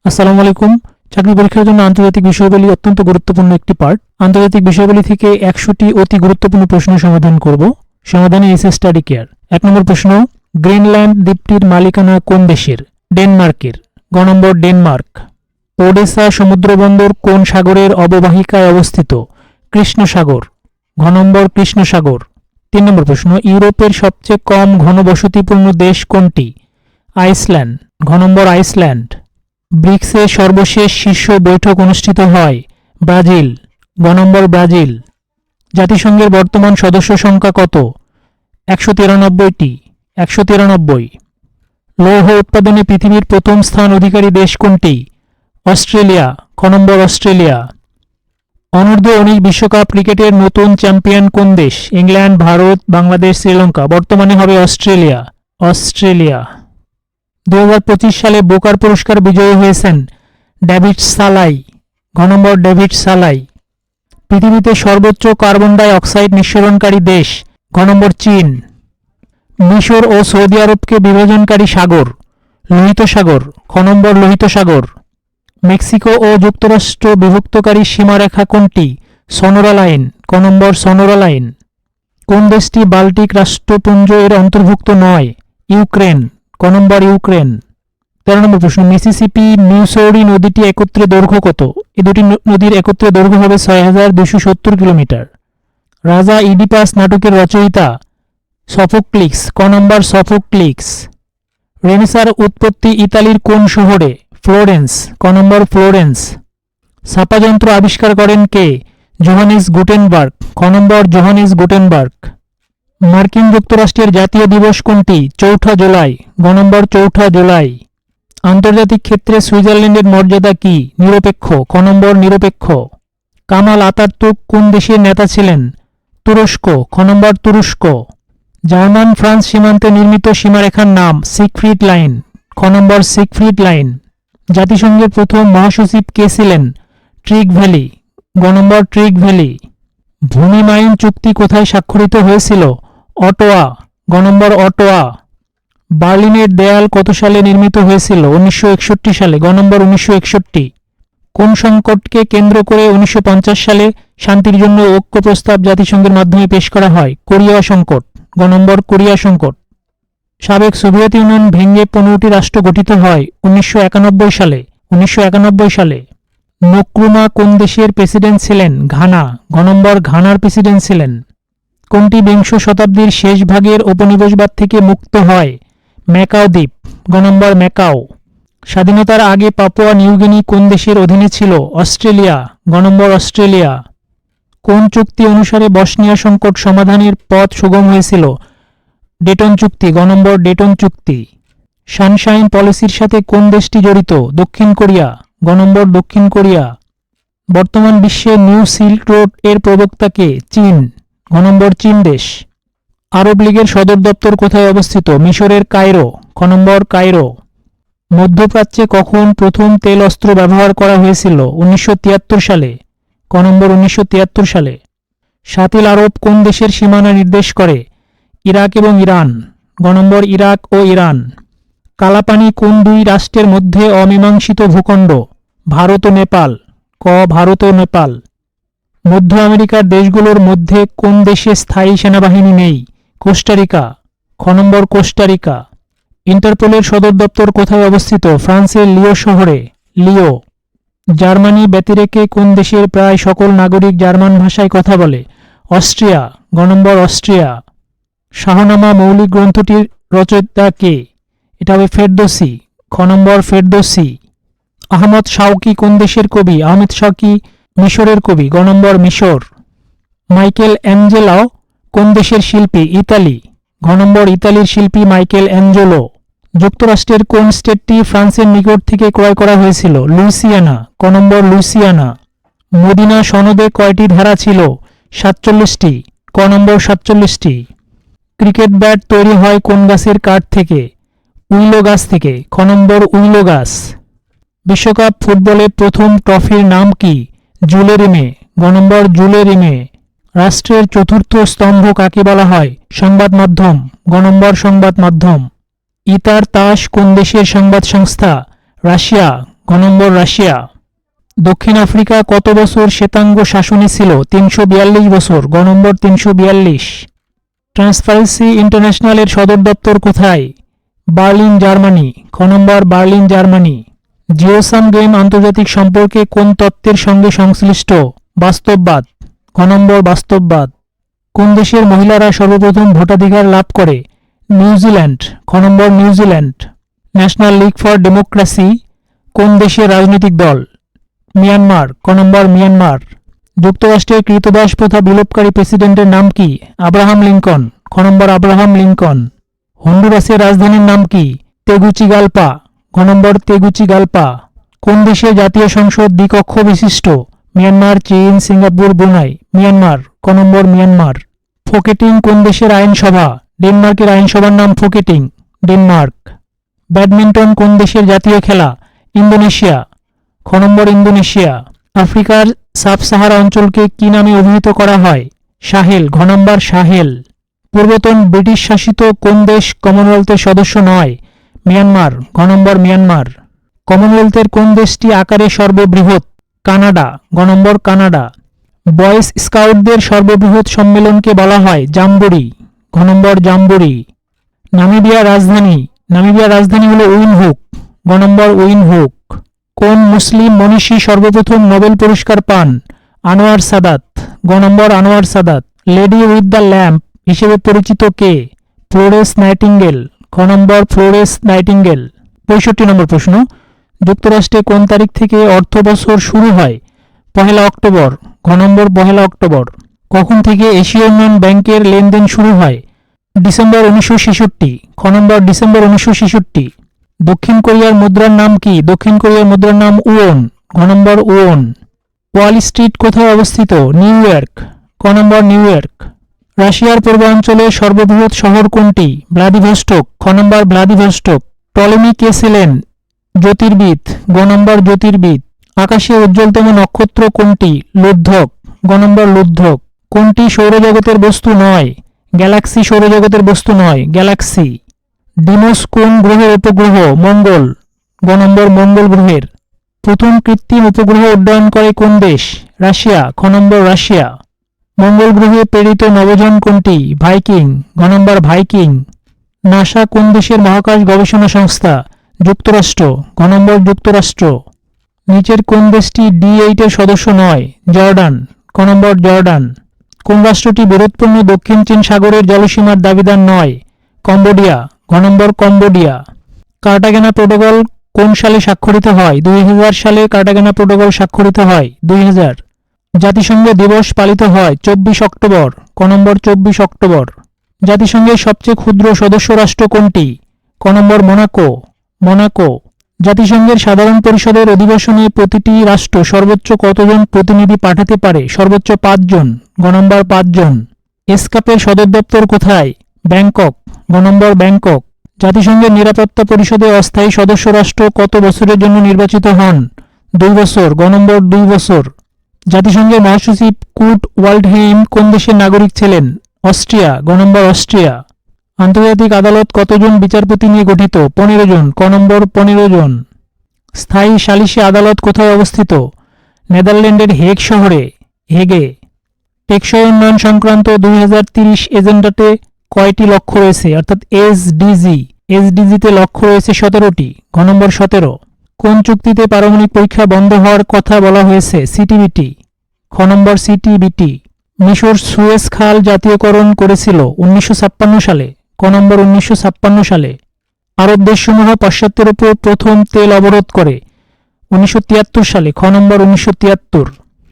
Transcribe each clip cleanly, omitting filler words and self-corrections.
আসসালামু আলাইকুম। চাকরি পরীক্ষার জন্য আন্তর্জাতিক বিষয়াবলী অত্যন্ত গুরুত্বপূর্ণ একটি পার্ট। আন্তর্জাতিক বিষয়াবলী থেকে 100টি অতি গুরুত্বপূর্ণ প্রশ্ন সমাধান করব। সমাধানে এসএ স্টাডি কেয়ার। 1 নম্বর প্রশ্ন, গ্রিনল্যান্ড দ্বীপটির মালিকানা কোন দেশের? ডেনমার্কের। গ নম্বর, ডেনমার্ক। ওডেসা সমুদ্রবন্দর কোন সাগরের অববাহিকায় অবস্থিত? কৃষ্ণ সাগর। ঘ নম্বর, কৃষ্ণ সাগর। 3 নম্বর প্রশ্ন, ইউরোপের সবচেয়ে কম ঘনবসতিপূর্ণ দেশ কোনটি? আইসল্যান্ড। ঘ নম্বর, আইসল্যান্ড। ব্রিক্সের সর্বশেষ শীর্ষ বৈঠক অনুষ্ঠিত হয়? ব্রাজিল। গ নম্বর, ব্রাজিল। জাতিসংঘের বর্তমান সদস্য সংখ্যা কত? 193টি। 193। লৌহ উৎপাদনে পৃথিবীর প্রথম স্থান অধিকারী দেশ কোনটি? অস্ট্রেলিয়া। খ নম্বর, অস্ট্রেলিয়া। অনূর্ধ্ব-19 বিশ্বকাপ ক্রিকেটের নতুন চ্যাম্পিয়ন কোন দেশ? ইংল্যান্ড, ভারত, বাংলাদেশ, শ্রীলঙ্কা। বর্তমানে হবে অস্ট্রেলিয়া। অস্ট্রেলিয়া। 2025 সালে বোকার পুরস্কার বিজয়ী হয়েছেন ডেভিড সালাই। ঘ নম্বর, ডেভিড সালাই। পৃথিবীতে সর্বোচ্চ কার্বন ডাই অক্সাইড নিঃসরণকারী দেশ? ঘ নম্বর, চীন। মিশর ও সৌদি আরবকে বিভাজনকারী সাগর? লোহিত সাগর। খ নম্বর, লোহিত সাগর। মেক্সিকো ও যুক্তরাষ্ট্র বিভক্তকারী সীমারেখা কোনটি? Sonora line. ক নম্বর, সনোরা লাইন। কোন দেশটি বাল্টিক রাষ্ট্রপুঞ্জ এর অন্তর্ভুক্ত নয়? ইউক্রেন। ক নম্বর, ইউক্রেন। 13 নম্বর প্রশ্ন, মিসিসিপি মিউসৌরি নদীটি একত্রে দৈর্ঘ্য কত? এই দুটি নদীর একত্রে দৈর্ঘ্য হবে 6270 কিলোমিটার। রাজা ইডিপাস নাটকের রচয়িতা? সফোক্লিস। ক নম্বর, সফোক্লিস। রেনেসাঁর উৎপত্তি ইতালির কোন শহরে? ফ্লোরেন্স। ক নম্বর, ফ্লোরেন্স। ছাপাযন্ত্র আবিষ্কার করেন কে? Johannes Gutenberg. খ নম্বর, জোহানেস গুটেনবার্গ। মার্কিন যুক্তরাষ্ট্রের জাতীয় দিবস কোনটি? 4 জুলাই। গ নম্বর, 4 জুলাই। আন্তর্জাতিক ক্ষেত্রে সুইজারল্যান্ডের মর্যাদা কি? নিরপেক্ষ। খ নম্বর, নিরপেক্ষ। কামাল আতাতুর্ক কোন দেশের নেতা ছিলেন? তুরস্ক। খ নম্বর, তুরস্ক। জার্মান ফ্রান্স সীমান্তে নির্মিত সীমারেখার নাম? Siegfried line. খ নম্বর, সিগফ্রিড লাইন। জাতিসংঘের প্রথম মহাসচিব কে ছিলেন? Trig valley. গ নম্বর, ট্রিগ ভ্যালি। ভূমি মাইন চুক্তি কোথায় স্বাক্ষরিত হয়েছিল? অটোয়া। গ নম্বর, অটোয়া। বার্লিনের দেয়াল কত সালে নির্মিত হয়েছিল? 1961 সালে। গ নম্বর, 1961। কোন সংকটকে কেন্দ্র করে 1950 সালে শান্তির জন্য ঐক্য প্রস্তাব জাতিসংঘের মাধ্যমে পেশ করা হয়? কোরিয়া সংকট। গ নম্বর, কোরিয়া সংকট। সাবেক সোভিয়েত ইউনিয়ন ভেঙে 15টি রাষ্ট্র গঠিত হয় 1991 সালে। 1991 সালে। নক্রুমা কোন দেশের প্রেসিডেন্ট ছিলেন? ঘানা। ঘ নম্বর, ঘানার প্রেসিডেন্ট ছিলেন। কোনটি বিংশ শতাব্দীর শেষ ভাগের উপনিবেশবাদ থেকে মুক্ত হয়? ম্যাকাও দ্বীপ। গ নম্বর, ম্যাকাও। স্বাধীনতার আগে পাপুয়া নিউগিনি কোন দেশের অধীনে ছিল? অস্ট্রেলিয়া। গ নম্বর, অস্ট্রেলিয়া। কোন চুক্তি অনুসারে বসনিয়া সংকট সমাধানের পথ সুগম হয়েছিল? ডেটন চুক্তি। গ নম্বর, ডেটন চুক্তি। সানশাইন পলিসির সাথে কোন দেশটি জড়িত? দক্ষিণ কোরিয়া। গ নম্বর, দক্ষিণ কোরিয়া। বর্তমান বিশ্বে নিউ সিল্ক রোড এর প্রবক্তা কে? চীন। ঘ নম্বর, চীন দেশ। আরব লীগের সদর দপ্তর কোথায় অবস্থিত? মিশরের কায়রো। খ নম্বর, কায়রো। মধ্যপ্রাচ্যে কখন প্রথম তেল অস্ত্র ব্যবহার করা হয়েছিল? 1973 সালে। ক নম্বর, 1973 সালে। শাতিল আরব কোন দেশের সীমানা নির্দেশ করে? ইরাক এবং ইরান। গ নম্বর, ইরাক ও ইরান। কালাপানি কোন দুই রাষ্ট্রের মধ্যে অমীমাংসিত ভূখণ্ড? ভারত ও নেপাল। ক, ভারত ও নেপাল। মধ্য আমেরিকার দেশগুলোর মধ্যে কোন দেশে স্থায়ী সেনাবাহিনী নেই? কোস্টারিকা। খ নম্বর, কোস্টারিকা। ইন্টারপোলের সদর দপ্তর কোথায় অবস্থিত? ফ্রান্সের লিও শহরে। লিও। জার্মানি ব্যতিরেকে কোন দেশের প্রায় সকল নাগরিক জার্মান ভাষায় কথা বলে? অস্ট্রিয়া। গ নম্বর, অস্ট্রিয়া। শাহনামা মৌলিক গ্রন্থটির রচয়িতা কে? এটা হবে ফেরদৌসী। খ নম্বর, ফেরদৌসী। আহমদ শাওকি কোন দেশের কবি? আহমেদ শাওকি মিশরের কবি। গ নম্বর, মিশর। মাইকেল অ্যাঞ্জেলো কোন দেশের শিল্পী? ইতালি। ঘ নম্বর, ইতালির শিল্পী মাইকেল অ্যাঞ্জেলো। যুক্তরাষ্ট্রের কোন স্টেটটি ফ্রান্সের নিকট থেকে ক্রয় করা হয়েছিল? লুইসিয়ানা। ক নম্বর, লুইসিয়ানা। মদিনা সনদে কয়টি ধারা ছিল? 47টি। ক নম্বর, 47টি। ক্রিকেট ব্যাট তৈরি হয় কোন গাছের কাঠ থেকে? উইলো গাছ থেকে। খ নম্বর, উইলো গাছ। বিশ্বকাপ ফুটবলে প্রথম ট্রফির নাম কি? জুলে রিমে। গ নম্বর, জুলে রিমে। রাষ্ট্রের চতুর্থ স্তম্ভ কাকে বলা হয়? সংবাদ মাধ্যম। গ নম্বর, সংবাদ মাধ্যম। ইতার তাস কোন দেশের সংবাদ সংস্থা? রাশিয়া। গ গ নম্বর রাশিয়া। দক্ষিণ আফ্রিকা কত বছর শ্বেতাঙ্গ শাসনে ছিল? 342 বছর, গ নম্বর 342। ট্রান্সপারেন্সি ইন্টারন্যাশনালের সদর দপ্তর কোথায়? বার্লিন, জার্মানি, খ নম্বর বার্লিন, জার্মানি। জিওসাম গেম আন্তর্জাতিক সম্পর্কে কোন তত্ত্বের সঙ্গে সংশ্লিষ্ট? বাস্তববাদ, খ নম্বর বাস্তববাদ। কোন দেশের মহিলারা সর্বপ্রথম ভোটাধিকার লাভ করে? নিউজিল্যান্ড, খ নম্বর New Zealand. National League for Democracy কোন দেশের রাজনৈতিক দল? মিয়ানমার, ক নম্বর মিয়ানমার। যুক্তরাষ্ট্রের কৃতদাস প্রথা বিলোপকারী প্রেসিডেন্টের নাম কি? আব্রাহাম লিঙ্কন, খ নম্বর আব্রাহাম লিঙ্কন। হন্ডুরাসের রাজধানীর নাম কি? তেগুচিগালপা, গ নম্বর তেগুচিগালপা। কোন দেশের জাতীয় সংসদ দ্বিকক্ষ বিশিষ্ট? মিয়ানমার, চীন, সিঙ্গাপুর, ব্রুনাই। মিয়ানমার, ক নম্বর মিয়ানমার। ফোকেটিং কোন দেশের আইনসভা? ডেনমার্কের আইনসভার নাম ফোকেটিং, ডেনমার্ক। ব্যাডমিন্টন কোন দেশের জাতীয় খেলা? ইন্দোনেশিয়া, খ নম্বর ইন্দোনেশিয়া। আফ্রিকার সাব সাহারা অঞ্চলকে কি নামে অভিহিত করা হয়? সাহেল, ঘ নম্বর সাহেল। পূর্বতন ব্রিটিশ শাসিত কোন দেশ কমনওয়েলথের সদস্য নয়? মিয়ানমার, ঘ নম্বর মিয়ানমার। কমনওয়েলথের কোন দেশটি আকারে সর্ববৃহৎ? কানাডা, গ নম্বর কানাডা। বয়েজ স্কাউটদের সর্ববৃহৎ সম্মেলনকে বলা হয় জাম্বুরি, ঘ নম্বর জাম্বুরি। নামিবিয়ার রাজধানী? নামিবিয়ার রাজধানী হল উইনহুক, গ নম্বর উইনহুক। কোন মুসলিম মনীষী সর্বপ্রথম নোবেল পুরস্কার পান? আনোয়ার সাদাত, গ নম্বর Anwar Sadat. Lady with the lamp হিসেবে পরিচিত কে? ফ্লোরেন্স নাইটিঙ্গেল, খ নম্বর ফ্লোরেন্স নাইটিঙ্গেল। 65 নম্বর প্রশ্ন, যুক্তরাষ্ট্রে কোন তারিখ থেকে অর্থ বছর শুরু হয়? 1 অক্টোবর, ঘ নম্বর 1 অক্টোবর। কখন থেকে এশীয় উন্নয়ন ব্যাংকের লেনদেন শুরু হয়? ডিসেম্বর 1966, খ নম্বর ডিসেম্বর 1966। দক্ষিণ কোরিয়ার মুদ্রার নাম কি? দক্ষিণ কোরিয়ার মুদ্রার নাম উওন, ঘ নম্বর উওন। ওয়াল স্ট্রিট কোথায় অবস্থিত? নিউ ইয়র্ক, ক নম্বর নিউ ইয়র্ক। রাশিয়ার পূর্বাঞ্চলে সর্ববৃহৎ শহর কোনটি? ভ্লাদিভস্টক, খ নম্বর ভ্লাদিভস্টক। টলেমি কে ছিলেন? জ্যোতির্বিদ, গ নম্বর জ্যোতির্বিদ। আকাশে উজ্জ্বলতম নক্ষত্র কোনটি? লুদ্ধক, গ নম্বর লুদ্ধক। কোনটি সৌরজগতের বস্তু নয়? গ্যালাক্সি সৌরজগতের বস্তু নয়, গ্যালাক্সি। ডিমোস কোন গ্রহের উপগ্রহ? মঙ্গল, গ নম্বর মঙ্গল গ্রহের। প্রথম কৃত্রিম উপগ্রহ উড্ডয়ন করে কোন দেশ? রাশিয়া, খ নম্বর রাশিয়া। মঙ্গল গ্রহে প্রেরিত নভোযান কোনটি? ভাইকিং, ঘ নম্বর ভাইকিং। নাসা কোন দেশের মহাকাশ গবেষণা সংস্থা? যুক্তরাষ্ট্র, ঘ নম্বর যুক্তরাষ্ট্র। নিচের কোন দেশটি D8 এর সদস্য নয়? জর্ডান, ক নম্বর জর্ডান। কোন রাষ্ট্রটি বিরোধপূর্ণ দক্ষিণ চীন সাগরের জলসীমার দাবিদার নয়? কম্বোডিয়া, ঘ নম্বর কম্বোডিয়া। কার্টাগেনা প্রোটোকল কোন সালে স্বাক্ষরিত হয়? 2000 সালে কার্টাগেনা প্রোটোকল স্বাক্ষরিত হয়, 2000। জাতিসংঘ দিবস পালিত হয় 24 অক্টোবর, ক নম্বর 24 অক্টোবর। জাতিসংঘের সবচেয়ে ক্ষুদ্র সদস্য রাষ্ট্র কোনটি? ক নম্বর মোনাকো, মোনাকো। জাতিসংঘের সাধারণ পরিষদের অধিবেশনে প্রতিটি রাষ্ট্র সর্বোচ্চ কতজন প্রতিনিধি পাঠাতে পারে? সর্বোচ্চ 5 জন, গ নম্বর 5 জন। এসকাপের সদর দপ্তর কোথায়? ব্যাংকক, গ নম্বর ব্যাংকক। জাতিসংঘের নিরাপত্তা পরিষদে অস্থায়ী সদস্য রাষ্ট্র কত বছরের জন্য নির্বাচিত হন? 2 বছর, গ নম্বর 2 বছর। জাতিসংঘের মহাসচিব কুর্ট ওয়াল্ডহেইম কোন দেশের নাগরিক ছিলেন? অস্ট্রিয়া, গ নম্বর অস্ট্রিয়া। আন্তর্জাতিক আদালত কতজন বিচারপতি নিয়ে গঠিত? 15 জন, ক নম্বর 15 জন। স্থায়ী সালিসি আদালত কোথায় অবস্থিত? নেদারল্যান্ডের হেগ শহরে, হেগে। টেকসই উন্নয়ন সংক্রান্ত 2030 এজেন্ডাতে কয়টি লক্ষ্য রয়েছে? অর্থাৎ এসডিজিতে লক্ষ্য রয়েছে 17টি, ঘ নম্বর 17। কোন চুক্তিতে পারমাণবিক পরীক্ষা বন্ধ হওয়ার কথা বলা হয়েছে? সিটিবিটি, খ নম্বর সিটিবিটি। মিশর সুয়েজ খাল জাতীয়করণ করেছিল 1956 সালে, ক নম্বর 1956 সালে। আরব দেশসমূহ পাশ্চাত্যের উপর প্রথম তেল অবরোধ করে 1973 সালে, খ নম্বর 1973।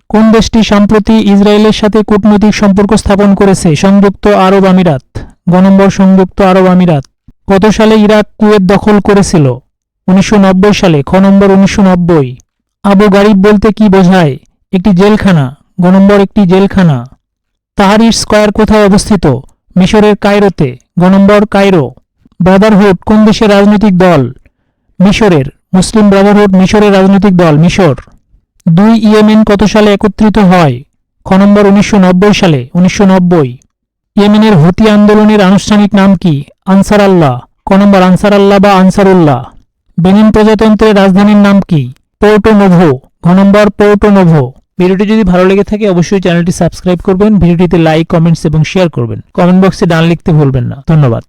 কোন দেশটি সম্প্রতি ইসরায়েলের সাথে কূটনৈতিক সম্পর্ক স্থাপন করেছে? সংযুক্ত আরব আমিরাত, গ নম্বর সংযুক্ত আরব আমিরাত। কত সালে ইরাক কুয়েত দখল করেছিল? 1990 সালে, খ নম্বর 1990। আবু গারিব বলতে কি বোঝায়? একটি জেলখানা, গ নম্বর একটি জেলখানা। তাহরির স্কয়ার কোথায় অবস্থিত? মিশরের কায়রোতে, গ নম্বর কায়রো। ব্রাদারহুড কোন দেশের রাজনৈতিক দল? মিশরের। মুসলিম ব্রাদারহুড মিশরের রাজনৈতিক দল, মিশর। 2 ইয়েমেন কত সালে একত্রিত হয়? খ নম্বর 1990 সালে, 1990। ইয়েমেনের হুতি আন্দোলনের আনুষ্ঠানিক নাম কি? আনসার আল্লাহ, ক নম্বর আনসার আল্লাহ বা আনসারুল্লাহ। বেনিন প্রজাতন্ত্রের রাজধানীর নাম কি? পোর্টো নোভো। ঘ নম্বর পোর্টো নোভো। ভিডিওটি যদি ভালো লেগে থাকে অবশ্যই চ্যানেলটি সাবস্ক্রাইব করবেন, ভিডিওটিতে লাইক, কমেন্টস এবং শেয়ার করবেন। কমেন্ট বক্সে ডান লিখতে ভুলবেন না। ধন্যবাদ।